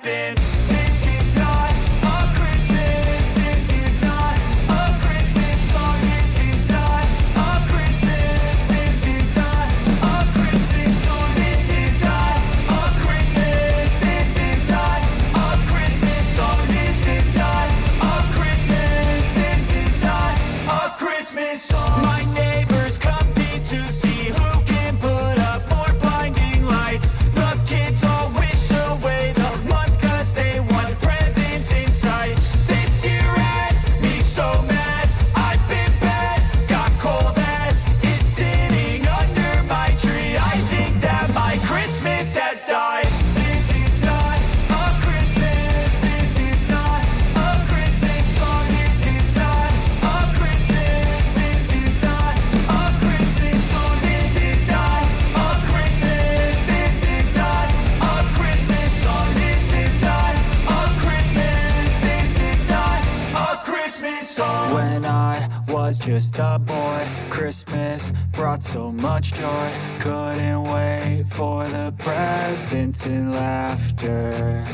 laughing. This is not a Christmas. This is not a Christmas song. This is not a Christmas. This is not a Christmas song. This is not a Christmas. This is not a Christmas song. This is not a Christmas. This is not a Christmas song. My neighbors compete to see who can put up more blinding lights. The kids all wish away the month 'cause they want presents in sight. This year had me so mad, I've been bad, got coal that is sitting under my tree. I think that my Christmas has died. This is not a Christmas. This is not a Christmas song. This is not a Christmas. This is not a Christmas song. This is not a Christmas. This is not a Christmas song. This is not a Christmas. This is not a Christmas song. When I was just a boy, Christmas brought so much joy. Couldn't wait for the presents and laughter.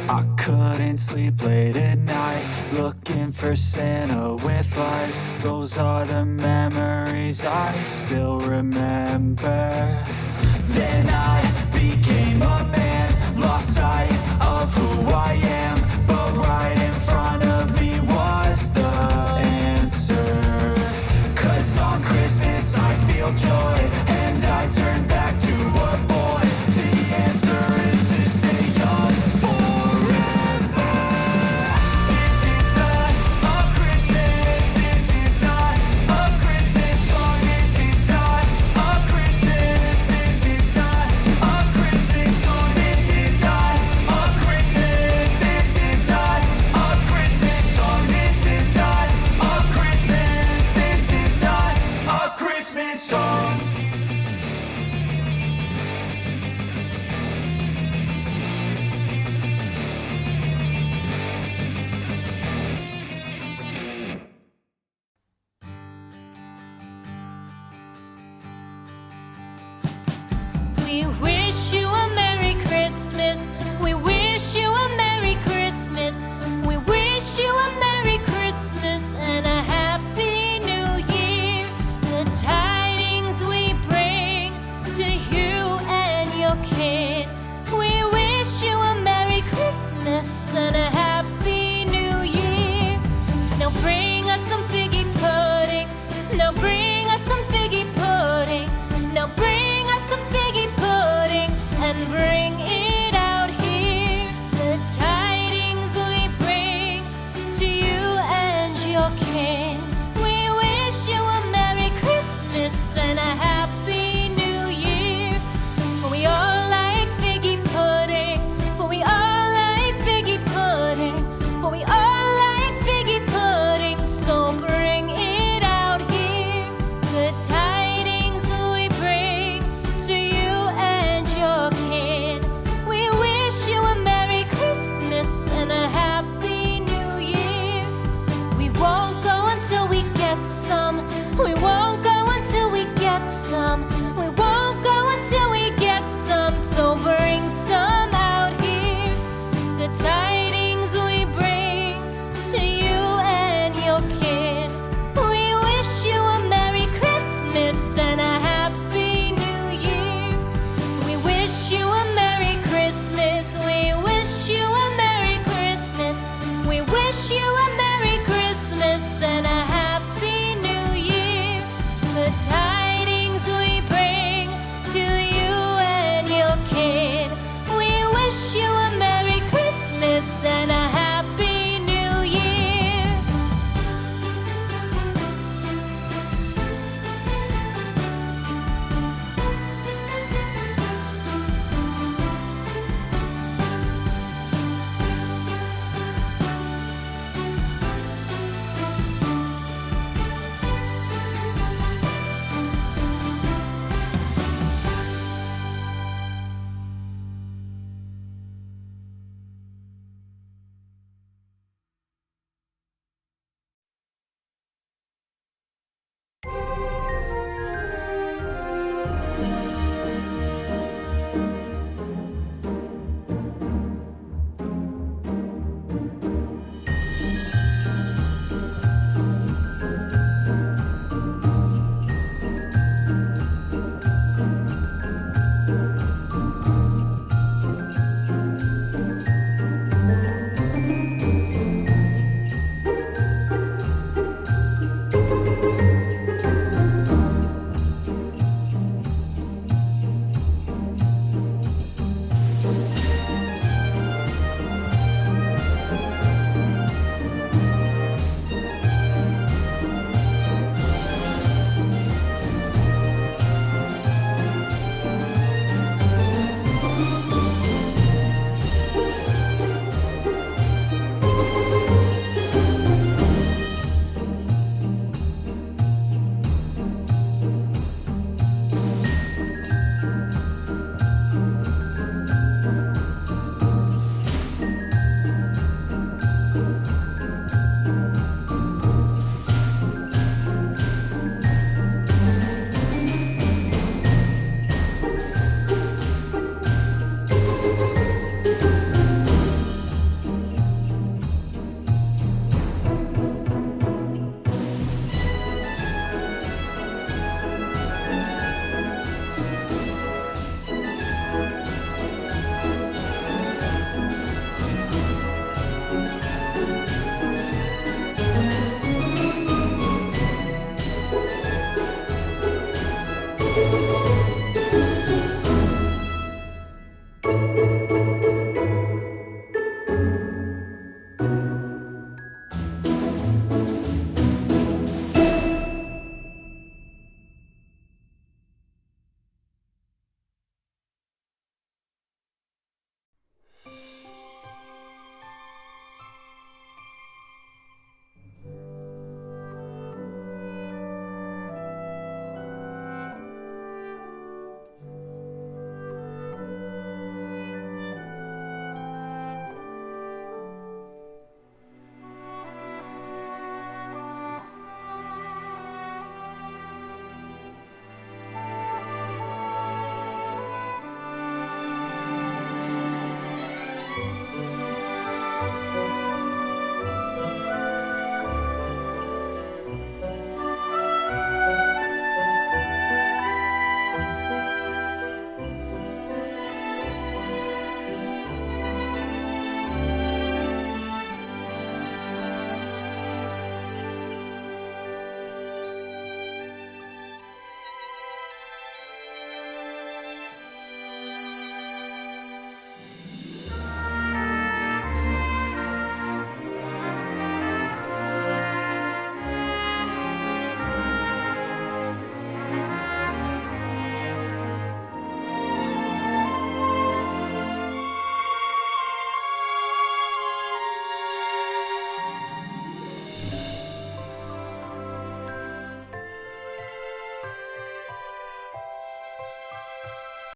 I couldn't sleep late at night, looking for Santa with lights. Those are the memories I still remember. Then I became a man, lost sight of who I am. But right in front of me was the answer. 'Cause on Christmas I feel joy, and I turn back to a boy. The answer is to stay young forever. This is not a Christmas. This is not a Christmas song. This is not a Christmas. This is not a Christmas song. This is not a Christmas. This is not a Christmas song. This is not a Christmas. This is not a Christmas song. We wish you a Merry Christmas. We wish you a Merry Christmas. We wish you a Merry Christmas and a Happy New Year. The tidings we bring to you and your kin. We wish you a Merry Christmas and a Happy New Year. Now bring us some figgy pudding. Now bring us some figgy pudding. Now bring us some figgy pudding. Christmas.